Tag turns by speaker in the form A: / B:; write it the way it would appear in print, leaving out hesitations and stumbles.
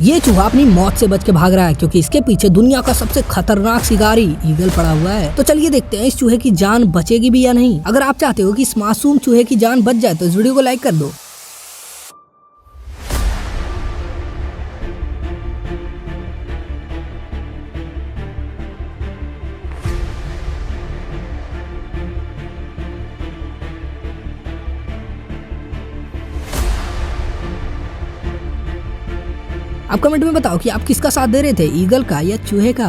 A: ये चूहा अपनी मौत से बच के भाग रहा है क्योंकि इसके पीछे दुनिया का सबसे खतरनाक शिकारी ईगल पड़ा हुआ है। तो चलिए देखते हैं इस चूहे की जान बचेगी भी या नहीं। अगर आप चाहते हो कि इस मासूम चूहे की जान बच जाए तो इस वीडियो को लाइक कर दो। आप कमेंट में बताओ कि आप किसका साथ दे रहे थे, ईगल का या चूहे का।